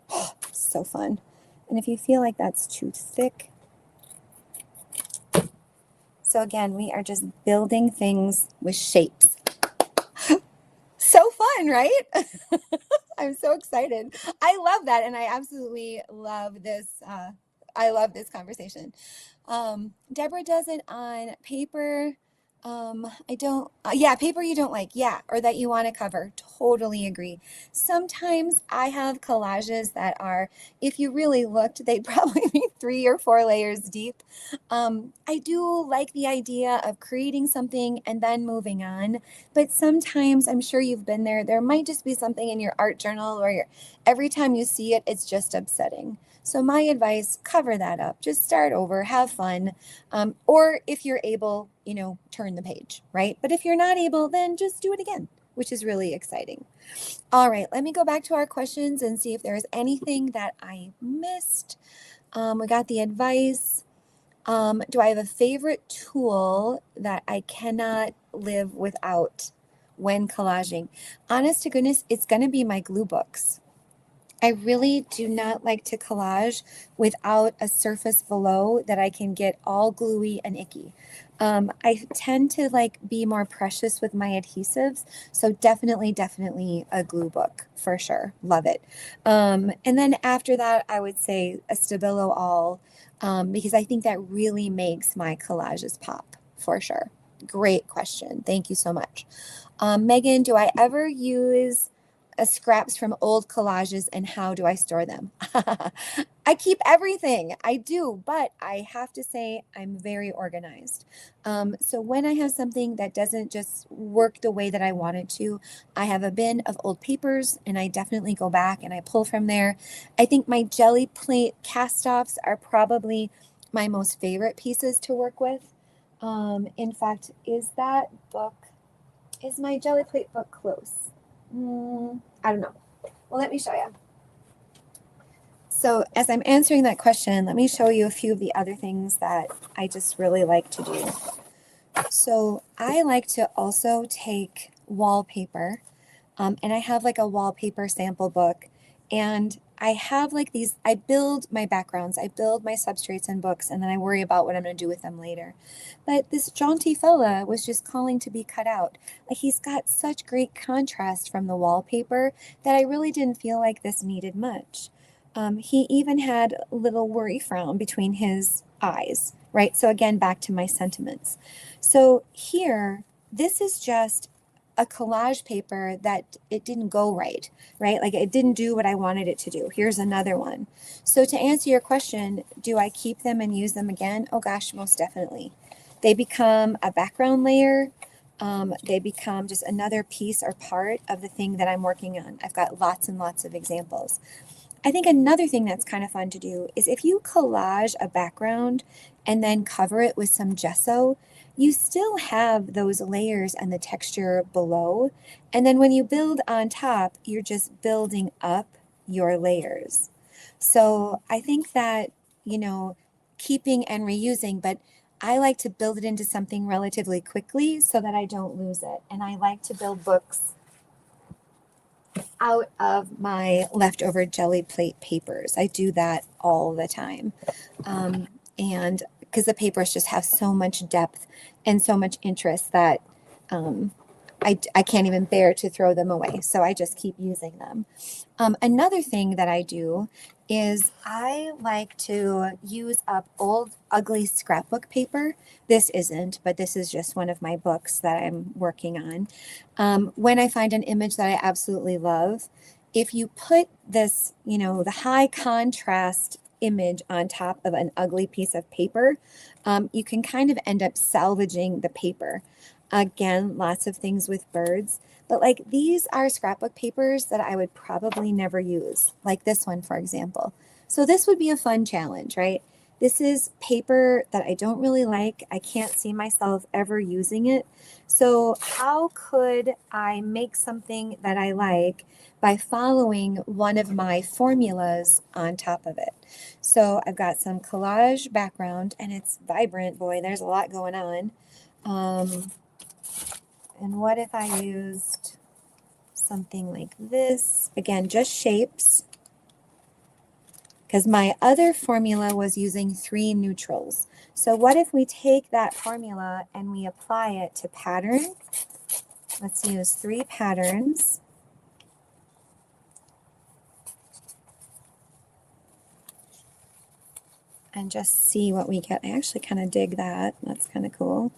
Oh, so fun. And if you feel like that's too thick. So again, we are just building things with shapes. So fun, right? I'm so excited. I love that, and I absolutely love this. I love this conversation. Deborah does it on paper. I don't, yeah, paper you don't like, yeah, or that you want to cover. Totally agree. Sometimes I have collages that are, if you really looked, they'd probably be 3 or 4 layers deep. I do like the idea of creating something and then moving on, but sometimes I'm sure you've been there. There might just be something in your art journal or every time you see it, it's just upsetting. So my advice, cover that up. Just start over, have fun. Or if you're able, you know, turn the page, right? But if you're not able, then just do it again, which is really exciting. All right, let me go back to our questions and see if there's anything that I missed. We got the advice. Do I have a favorite tool that I cannot live without when collaging? Honest to goodness, it's going to be my glue books. I really do not like to collage without a surface below that I can get all gluey and icky. I tend to like be more precious with my adhesives. So definitely a glue book for sure. Love it. And then after that, I would say a Stabilo all, because I think that really makes my collages pop for sure. Great question. Thank you so much. Megan, do I ever use scraps from old collages, and how do I store them? I keep everything. I do, but I have to say I'm very organized. So when I have something that doesn't just work the way that I want it to, I have a bin of old papers, and I definitely go back and I pull from there. I think my jelly plate cast-offs are probably my most favorite pieces to work with. In fact, is that book Is my jelly plate book close? I don't know. Well, let me show you. So as I'm answering that question, let me show you a few of the other things that I just really like to do. So I like to also take wallpaper, and I have like a wallpaper sample book, and I have like these, I build my backgrounds, I build my substrates and books, and then I worry about what I'm going to do with them later. But this jaunty fella was just calling to be cut out. Like, he's got such great contrast from the wallpaper that I really didn't feel like this needed much. He even had a little worry frown between his eyes, right? So again, back to my sentiments. So here, this is just a collage paper that it didn't go right, right? Like, it didn't do what I wanted it to do. Here's another one. So to answer your question, do I keep them and use them again? Oh gosh, most definitely. They become a background layer. They become just another piece or part of the thing that I'm working on. I've got lots and lots of examples. I think another thing that's kind of fun to do is if you collage a background and then cover it with some gesso, you still have those layers and the texture below. And then when you build on top, you're just building up your layers. So I think that, you know, keeping and reusing, but I like to build it into something relatively quickly so that I don't lose it. And I like to build books out of my leftover jelly plate papers. I do that all the time. And because the papers just have so much depth and so much interest that I can't even bear to throw them away. So I just keep using them. Another thing that I do is I like to use up old, ugly scrapbook paper. This isn't, but this is just one of my books that I'm working on. When I find an image that I absolutely love, if you put this, you know, the high contrast image on top of an ugly piece of paper, you can kind of end up salvaging the paper. Again, lots of things with birds, but like these are scrapbook papers that I would probably never use, like this one, for example. So this would be a fun challenge, right? This is paper that I don't really like. I can't see myself ever using it. So how could I make something that I like by following one of my formulas on top of it? So I've got some collage background and it's vibrant. Boy, there's a lot going on. And what if I used something like this? Again, just shapes. Because my other formula was using 3 neutrals. So what if we take that formula and we apply it to pattern? Let's use 3 patterns. And just see what we get. I actually kind of dig that. That's kind of cool.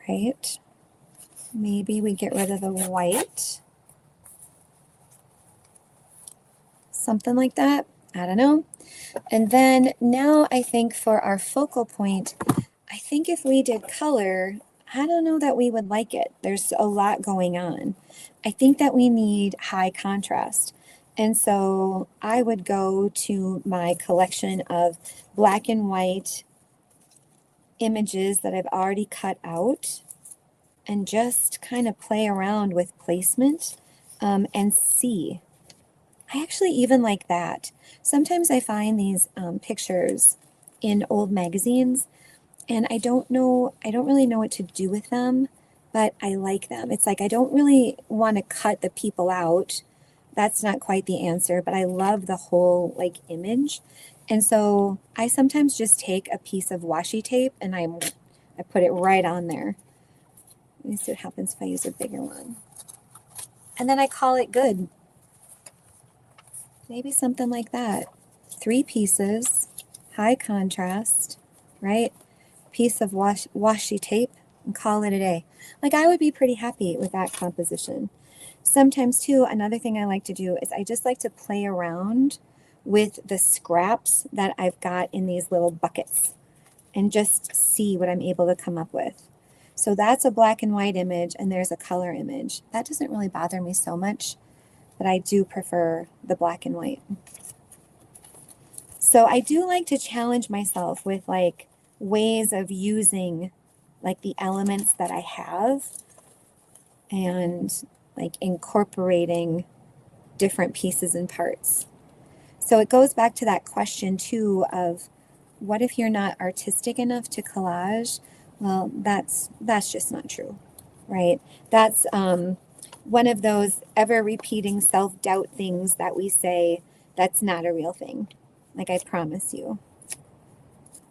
Right? Maybe we get rid of the white. Something like that. I don't know. And then now I think for our focal point, I think if we did color, I don't know that we would like it. There's a lot going on. I think that we need high contrast. And so I would go to my collection of black and white images that I've already cut out and just kind of play around with placement and see. I actually even like that. Sometimes I find these pictures in old magazines and I don't really know what to do with them, but I like them. It's like I don't really want to cut the people out. That's not quite the answer, but I love the whole like image. And so I sometimes just take a piece of washi tape and I put it right on there. Let me see what happens if I use a bigger one. And then I call it good. Maybe something like that. 3 pieces, high contrast, right? Piece of washi tape and call it a day. Like, I would be pretty happy with that composition. Sometimes too, another thing I like to do is I just like to play around with the scraps that I've got in these little buckets and just see what I'm able to come up with. So that's a black and white image and there's a color image. That doesn't really bother me so much, but I do prefer the black and white. So I do like to challenge myself with like ways of using like the elements that I have and like incorporating different pieces and parts. So it goes back to that question too of what if you're not artistic enough to collage? Well, that's just not true, right? That's one of those ever repeating self-doubt things that we say that's not a real thing. Like I promise you.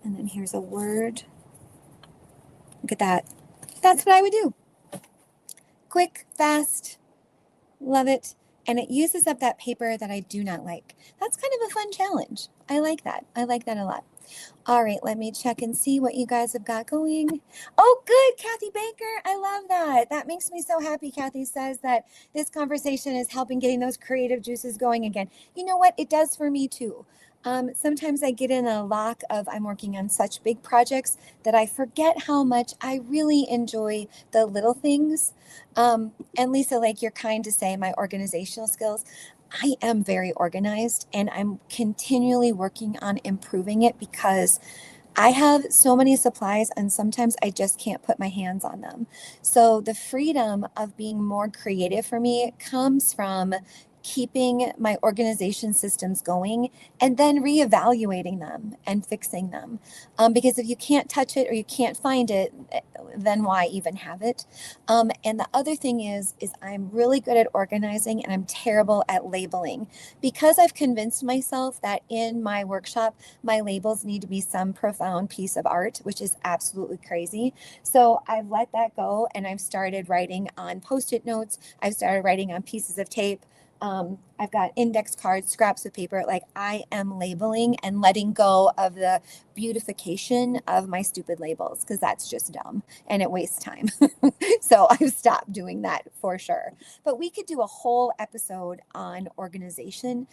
And then here's a word. Look at that. That's what I would do. Quick, fast, love it. And it uses up that paper that I do not like. That's kind of a fun challenge. I like that. I like that a lot. All right, let me check and see what you guys have got going. Oh, good, Kathy Baker. I love that. That makes me so happy. Kathy says that this conversation is helping getting those creative juices going again. You know what? It does for me too. Sometimes I get in a lock of I'm working on such big projects that I forget how much I really enjoy the little things. And Lisa, like you're kind to say, my organizational skills. I am very organized and I'm continually working on improving it because I have so many supplies and sometimes I just can't put my hands on them. So the freedom of being more creative for me comes from keeping my organization systems going and then reevaluating them and fixing them. Because if you can't touch it or you can't find it, then why even have it? And the other thing is I'm really good at organizing and I'm terrible at labeling because I've convinced myself that in my workshop, my labels need to be some profound piece of art, which is absolutely crazy. So I've let that go and I've started writing on Post-it notes. I've started writing on pieces of tape. I've got index cards, scraps of paper. Like I am labeling and letting go of the beautification of my stupid labels because that's just dumb and it wastes time. So I've stopped doing that for sure. But we could do a whole episode on organization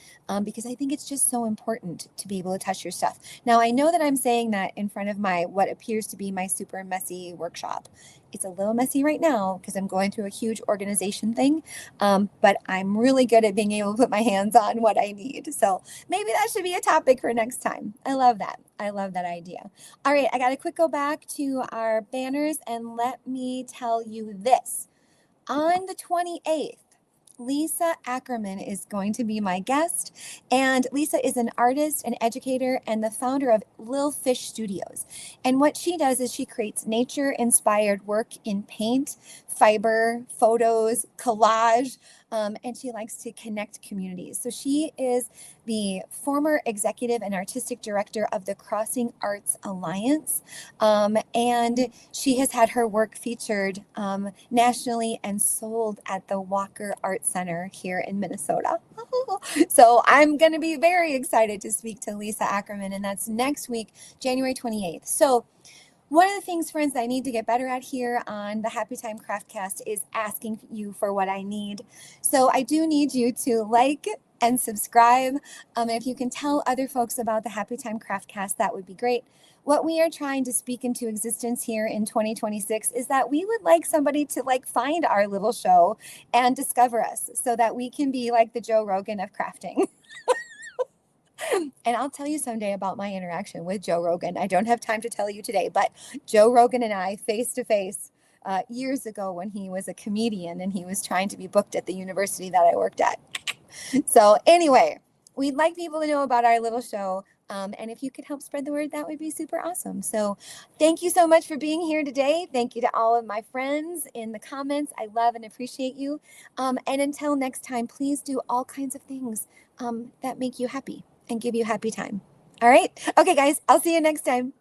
because I think it's just so important to be able to touch your stuff. Now, I know that I'm saying that in front of my what appears to be my super messy workshop. It's a little messy right now because I'm going through a huge organization thing, but I'm really good at being able to put my hands on what I need. So maybe that should be a topic for next time. I love that. I love that idea. All right, I got to quick go back to our banners and let me tell you this. On the 28th, Lisa Ackerman is going to be my guest. And Lisa is an artist, an educator, and the founder of Lil Fish Studios. And what she does is she creates nature-inspired work in paint, fiber, photos, collage, and she likes to connect communities. So she is the former executive and artistic director of the Crossing Arts Alliance. And she has had her work featured nationally and sold at the Walker Art Center here in Minnesota. So I'm going to be very excited to speak to Lisa Ackerman, and that's next week, January 28th. So one of the things, friends, I need to get better at here on the Happy Time Craftcast is asking you for what I need. So I do need you to like and subscribe. If you can tell other folks about the Happy Time Craftcast, that would be great. What we are trying to speak into existence here in 2026 is that we would like somebody to find our little show and discover us so that we can be like the Joe Rogan of crafting. And I'll tell you someday about my interaction with Joe Rogan. I don't have time to tell you today, but Joe Rogan and I face to face years ago when he was a comedian and he was trying to be booked at the university that I worked at. So anyway, we'd like people to know about our little show. And if you could help spread the word, that would be super awesome. So thank you so much for being here today. Thank you to all of my friends in the comments. I love and appreciate you. And until next time, please do all kinds of things that make you happy and give you happy time. All right. Okay, guys, I'll see you next time.